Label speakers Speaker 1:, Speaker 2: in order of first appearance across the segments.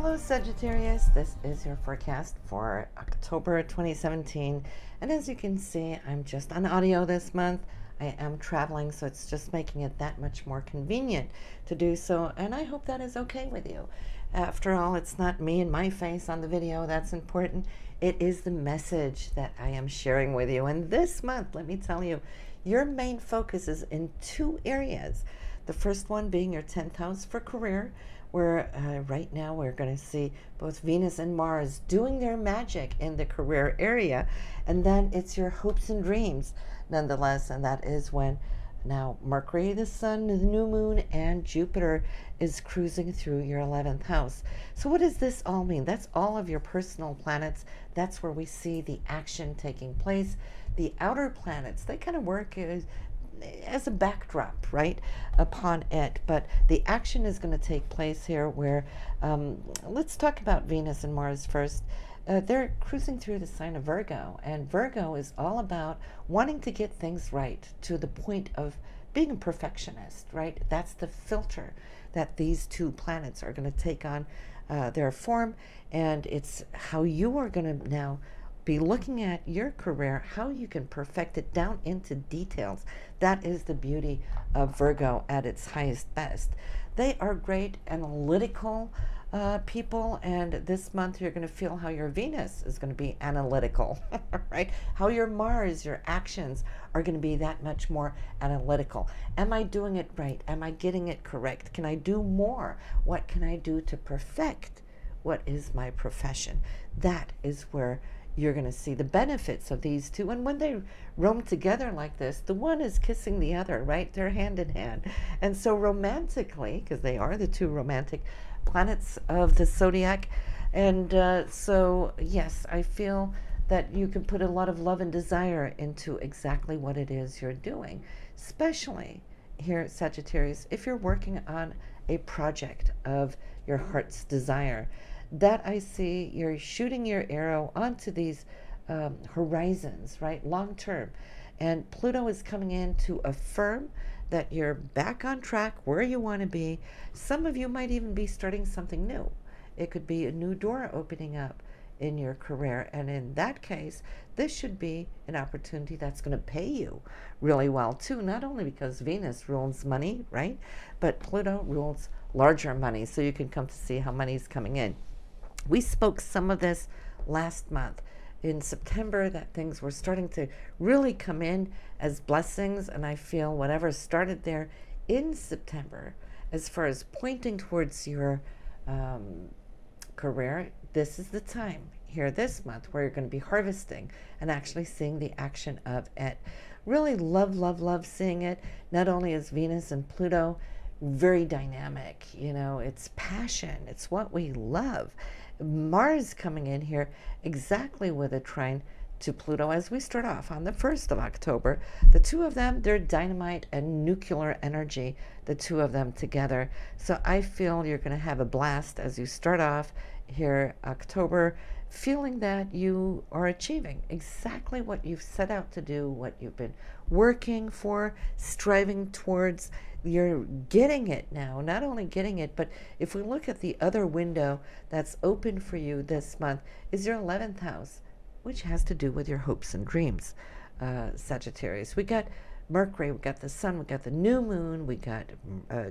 Speaker 1: Hello Sagittarius, this is your forecast for October 2017, and as you can see, I'm just on audio this month. I am traveling, so it's just making it that much more convenient to do so, and I hope that is okay with you. After all, it's not me and my face on the video that's important. It is the message that I am sharing with you, and this month, let me tell you, your main focus is in two areas. The first one being your 10th house for career, where right now we're going to see both Venus and Mars doing their magic in the career area. And then it's your hopes and dreams, nonetheless. And that is when now Mercury, the Sun, the new moon, and Jupiter is cruising through your 11th house. So what does this all mean? That's all of your personal planets. That's where we see the action taking place. The outer planets, they kind of work as a backdrop, right, upon it. But the action is going to take place here where, let's talk about Venus and Mars first. They're cruising through the sign of Virgo, and Virgo is all about wanting to get things right to the point of being a perfectionist, right? That's the filter that these two planets are going to take on their form, and it's how you are going to now be looking at your career, how you can perfect it down into details. That is the beauty of Virgo at its highest best. They are great analytical people, and this month you're going to feel how your Venus is going to be analytical, right? How your Mars, your actions are going to be that much more analytical. Am I doing it right? Am I getting it correct? Can I do more? What can I do to perfect what is my profession? That is where you're going to see the benefits of these two. And when they roam together like this, the one is kissing the other, right? They're hand in hand. And so romantically, because they are the two romantic planets of the zodiac, and so yes, I feel that you can put a lot of love and desire into exactly what it is you're doing, especially here at Sagittarius, if you're working on a project of your heart's desire. That I see you're shooting your arrow onto these horizons, right, long term. And Pluto is coming in to affirm that you're back on track where you want to be. Some of you might even be starting something new. It could be a new door opening up in your career. And in that case, this should be an opportunity that's going to pay you really well too, not only because Venus rules money, right, but Pluto rules larger money. So you can come to see how money's coming in. We spoke some of this last month in September, that things were starting to really come in as blessings, and I feel whatever started there in September as far as pointing towards your career, this is the time here this month where you're going to be harvesting and actually seeing the action of it. Really love seeing it. Not only is Venus and Pluto very dynamic, you know, it's passion, it's what we love. Mars coming in here exactly with a trine to Pluto as we start off on the 1st of October. The two of them, they're dynamite and nuclear energy, the two of them together. So I feel you're going to have a blast as you start off here October, feeling that you are achieving exactly what you've set out to do, what you've been working for, striving towards. You're getting it now, not only getting it, but if we look at the other window that's open for you this month is your 11th house, which has to do with your hopes and dreams, Sagittarius. We got Mercury, we got the Sun, we got the new moon, we got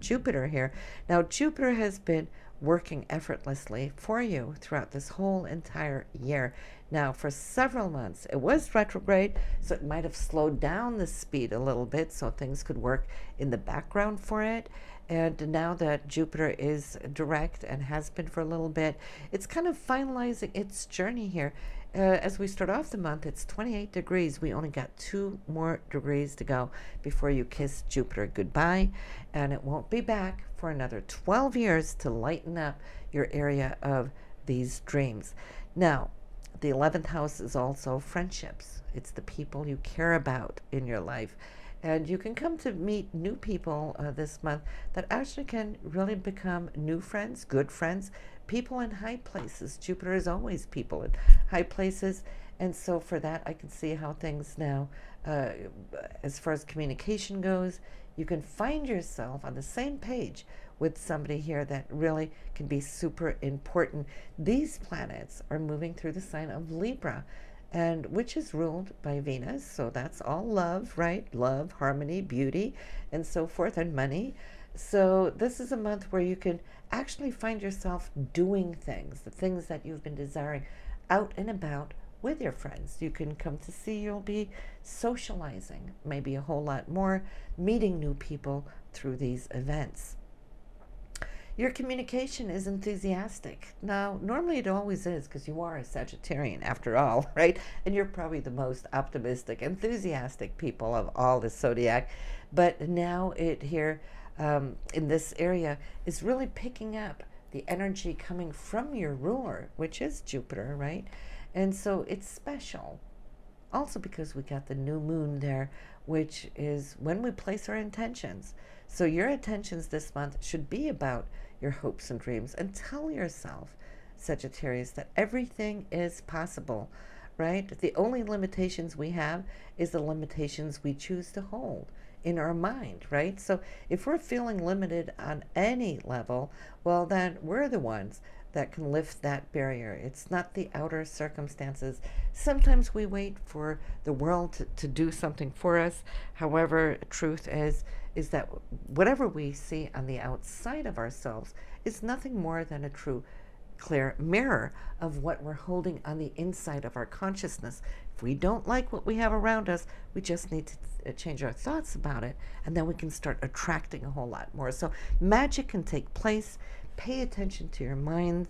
Speaker 1: Jupiter here. Now Jupiter has been working effortlessly for you throughout this whole entire year. Now for several months it was retrograde, so it might have slowed down the speed a little bit so things could work in the background for it. And now that Jupiter is direct and has been for a little bit, it's kind of finalizing its journey here. As we start off the month, it's 28 degrees. We only got 2 more degrees to go before you kiss Jupiter goodbye, and it won't be back for another 12 years to lighten up your area of these dreams. Now, the 11th house is also friendships. It's the people you care about in your life. And you can come to meet new people this month that actually can really become new friends, good friends, people in high places. Jupiter is always people in high places. And so for that, I can see how things now, as far as communication goes, you can find yourself on the same page with somebody here that really can be super important. These planets are moving through the sign of Libra, and which is ruled by Venus. So that's all love, right? Love, harmony, beauty, and so forth, and money. So this is a month where you can actually find yourself doing things, the things that you've been desiring, out and about with your friends. You can come to see, you'll be socializing, maybe a whole lot more, meeting new people through these events. Your communication is enthusiastic. Now, normally it always is, because you are a Sagittarian after all, right? And you're probably the most optimistic, enthusiastic people of all the zodiac. But now it here in this area is really picking up the energy coming from your ruler, which is Jupiter, right? And so it's special. Also because we got the new moon there, which is when we place our intentions. So your intentions this month should be about your hopes and dreams, and tell yourself, Sagittarius, that everything is possible, right? The only limitations we have is the limitations we choose to hold in our mind, right? So if we're feeling limited on any level, well, then we're the ones that can lift that barrier. It's not the outer circumstances. Sometimes we wait for the world to do something for us. However, truth is that whatever we see on the outside of ourselves is nothing more than a true, clear mirror of what we're holding on the inside of our consciousness. If we don't like what we have around us, we just need to change our thoughts about it, and then we can start attracting a whole lot more. So magic can take place. Pay attention to your mind,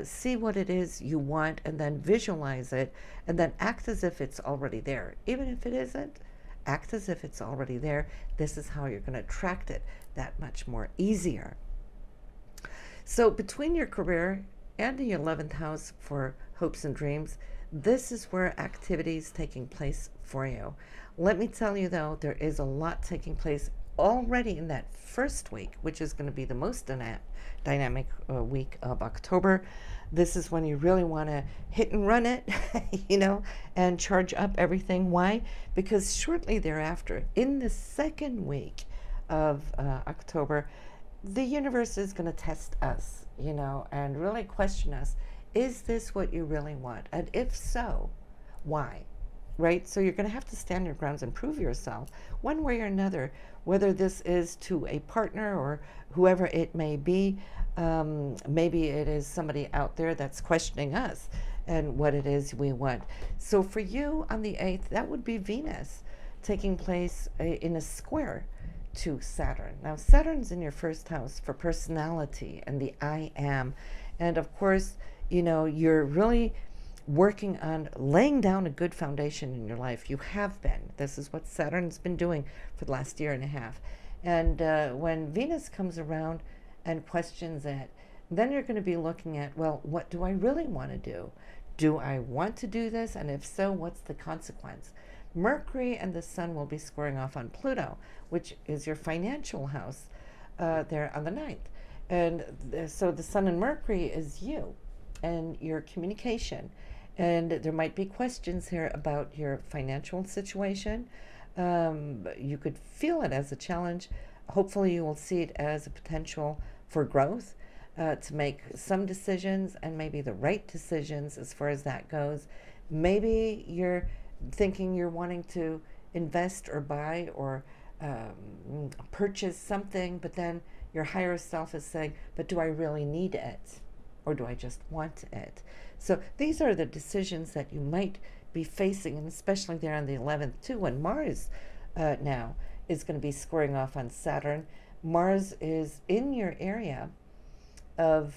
Speaker 1: see what it is you want, and then visualize it, and then act as if it's already there. Even if it isn't, act as if it's already there. This is how you're going to attract it that much more easier. So between your career and the 11th house for hopes and dreams, this is where activities taking place for you. Let me tell you though, there is a lot taking place already in that first week, which is going to be the most dynamic week of October. This is when you really want to hit and run it, and charge up everything. Why? Because shortly thereafter, in the second week of October, the universe is going to test us, and really question us. Is this what you really want? And if so, why? Right? So you're going to have to stand your grounds and prove yourself one way or another, whether this is to a partner or whoever it may be. Maybe it is somebody out there that's questioning us and what it is we want. So for you on the 8th, that would be Venus taking place in a square to Saturn. Now, Saturn's in your first house for personality and the I am. And of course, you're really working on laying down a good foundation in your life. You have been. This is what Saturn's been doing for the last year and a half. And when Venus comes around and questions it, then you're going to be looking at, well, what do I really want to do? Do I want to do this? And if so, what's the consequence? Mercury and the Sun will be squaring off on Pluto, which is your financial house there on the 9th. And so the Sun and Mercury is you and your communication. And there might be questions here about your financial situation. You could feel it as a challenge. Hopefully you will see it as a potential for growth, to make some decisions, and maybe the right decisions as far as that goes. Maybe you're thinking you're wanting to invest or buy or purchase something, but then your higher self is saying, but do I really need it? Or do I just want it? So these are the decisions that you might be facing, and especially there on the 11th too, when Mars now is going to be squaring off on Saturn. Mars is in your area of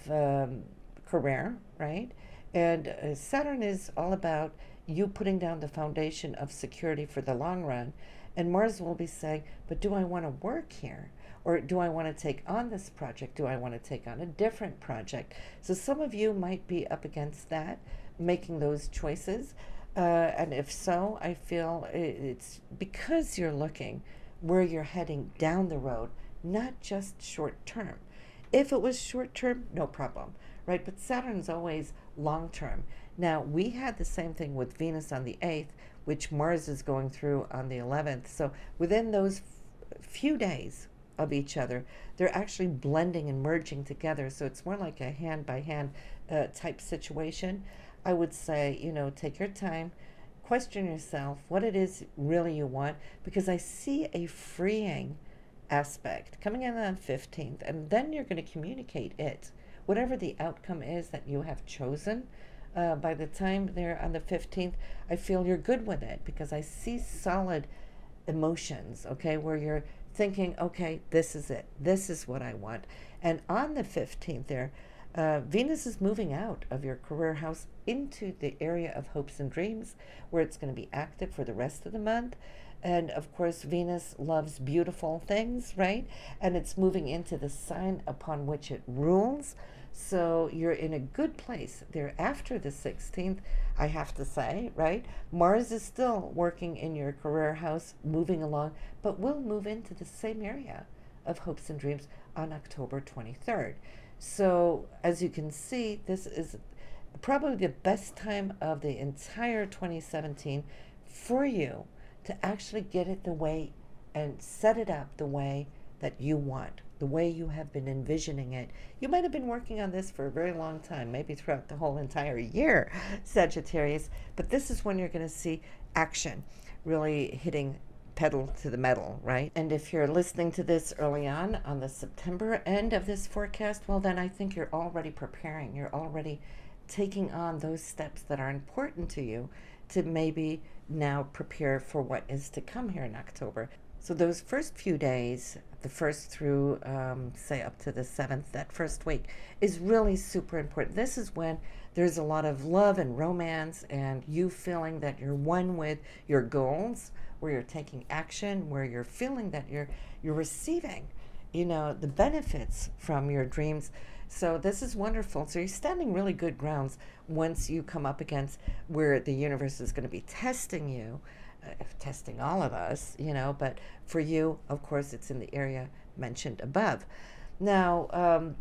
Speaker 1: career, right? And Saturn is all about you putting down the foundation of security for the long run. And Mars will be saying, but do I want to work here? Or do I want to take on this project? Do I want to take on a different project? So some of you might be up against that, making those choices. And if so, I feel it's because you're looking where you're heading down the road, not just short term. If it was short term, no problem, right? But Saturn's always long term. Now, we had the same thing with Venus on the 8th, which Mars is going through on the 11th. So within those few days, of each other. They're actually blending and merging together. So it's more like a hand by hand type situation. I would say, take your time, question yourself what it is really you want, because I see a freeing aspect coming in on the 15th, and then you're going to communicate it. Whatever the outcome is that you have chosen, by the time they're on the 15th, I feel you're good with it because I see solid emotions, okay, where you're thinking, okay, this is it. This is what I want. And on the 15th there, Venus is moving out of your career house into the area of hopes and dreams, where it's going to be active for the rest of the month. And of course, Venus loves beautiful things, right? And it's moving into the sign upon which it rules. So you're in a good place there after the 16th, I have to say, right? Mars is still working in your career house, moving along, but will move into the same area of hopes and dreams on October 23rd. So as you can see, this is probably the best time of the entire 2017 for you to actually get it the way and set it up the way that you want, the way you have been envisioning it. You might have been working on this for a very long time, maybe throughout the whole entire year, Sagittarius, but this is when you're going to see action really hitting pedal to the metal, right? And if you're listening to this early on the September end of this forecast, well, then I think you're already preparing. You're already taking on those steps that are important to you to maybe now prepare for what is to come here in October. So those first few days, the first through, say, up to the 7th, that first week, is really super important. This is when there's a lot of love and romance and you feeling that you're one with your goals, where you're taking action, where you're feeling that you're receiving, the benefits from your dreams. So this is wonderful. So you're standing really good grounds once you come up against where the universe is going to be testing you, testing all of us, but for you, of course, it's in the area mentioned above. Now,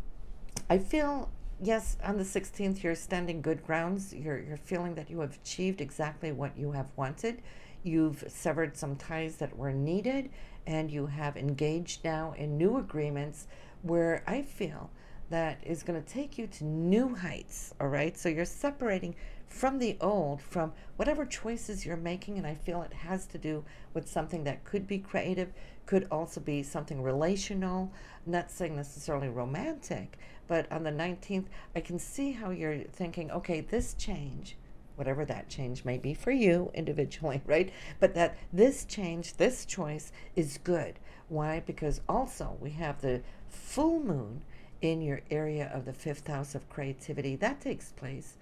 Speaker 1: I feel, yes, on the 16th, you're standing good grounds. You're feeling that you have achieved exactly what you have wanted. You've severed some ties that were needed, and you have engaged now in new agreements where I feel that is going to take you to new heights, all right? So you're separating from the old, from whatever choices you're making, and I feel it has to do with something that could be creative, could also be something relational, not saying necessarily romantic, but on the 19th, I can see how you're thinking, okay, this change, whatever that change may be for you individually, right? But that this change, this choice is good. Why? Because also we have the full moon in your area of the 5th house of creativity. That takes place,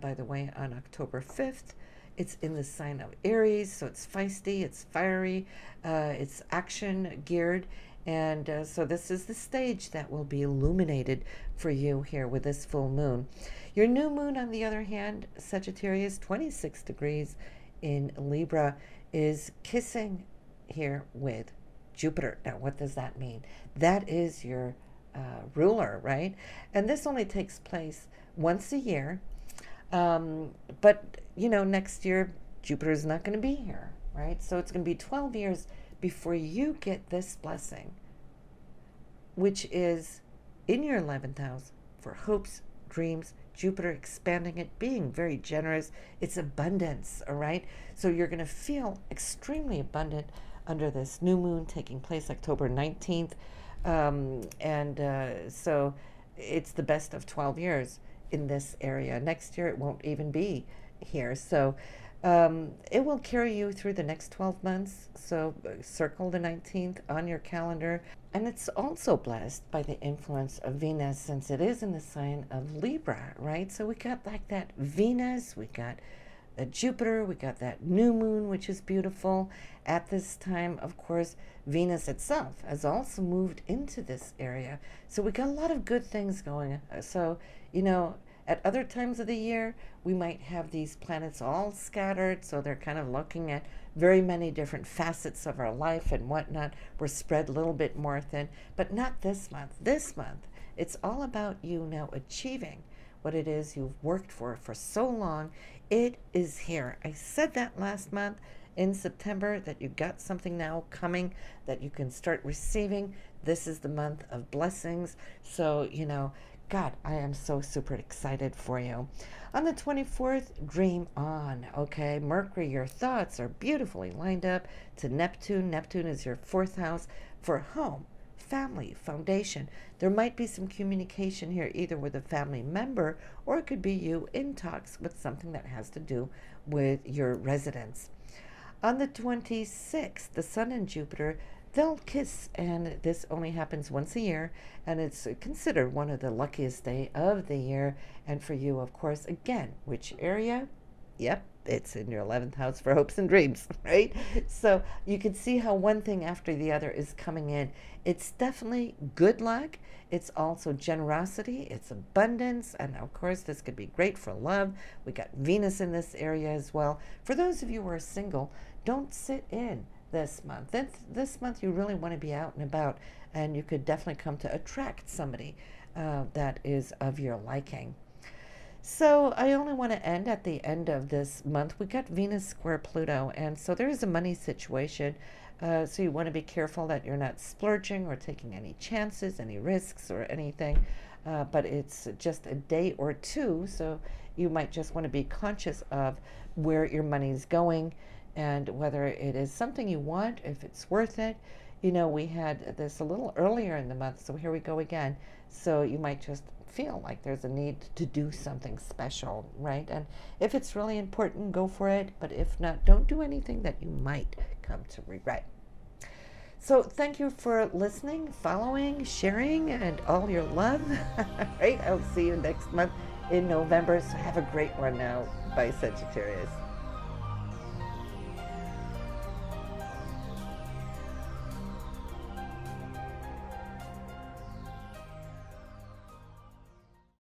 Speaker 1: by the way, on October 5th. It's in the sign of Aries, so it's feisty, it's fiery, it's action geared. And so this is the stage that will be illuminated for you here with this full moon. Your new moon, on the other hand, Sagittarius, 26 degrees in Libra, is kissing here with Jupiter. Now, what does that mean? That is your ruler, right? And this only takes place once a year. But, next year, Jupiter's not going to be here, right? So it's going to be 12 years before you get this blessing, which is in your 11th house for hopes, dreams, Jupiter expanding it, being very generous. It's abundance, all right? So you're going to feel extremely abundant under this new moon taking place October 19th. So it's the best of 12 years in this area. Next year, it won't even be here. So it will carry you through the next 12 months. So circle the 19th on your calendar. And it's also blessed by the influence of Venus, since it is in the sign of Libra, right? So we got like that Venus, we got Jupiter, we got that new moon, which is beautiful. At this time, of course, Venus itself has also moved into this area. So we got a lot of good things going. So, at other times of the year, we might have these planets all scattered, so they're kind of looking at very many different facets of our life and whatnot. We're spread a little bit more thin, but not this month. This month, it's all about you now achieving what it is you've worked for so long. It is here. I said that last month in September, that you got something now coming that you can start receiving. This is the month of blessings. So, God, I am so super excited for you. On the 24th, dream on, okay? Mercury, your thoughts are beautifully lined up to Neptune. Neptune is your fourth house for home, family, foundation. There might be some communication here, either with a family member, or it could be you in talks with something that has to do with your residence. On the 26th, the Sun and Jupiter, they'll kiss, and this only happens once a year, and it's considered one of the luckiest day of the year. And for you, of course, again, which area? Yep, it's in your 11th house for hopes and dreams, right? So you can see how one thing after the other is coming in. It's definitely good luck. It's also generosity. It's abundance. And of course, this could be great for love. We got Venus in this area as well. For those of you who are single, don't sit in this month. This month you really want to be out and about, and you could definitely come to attract somebody that is of your liking. So I only want to end at the end of this month. We got Venus square Pluto, and so there is a money situation. So you want to be careful that you're not splurging or taking any chances, any risks or anything. But it's just a day or two, so you might just want to be conscious of where your money's going and whether it is something you want, if it's worth it. We had this a little earlier in the month, so here we go again. So you might just feel like there's a need to do something special, right? And if it's really important, go for it. But if not, don't do anything that you might come to regret. So thank you for listening, following, sharing, and all your love. Right? I'll see you next month in November. So have a great one now. Bye, Sagittarius.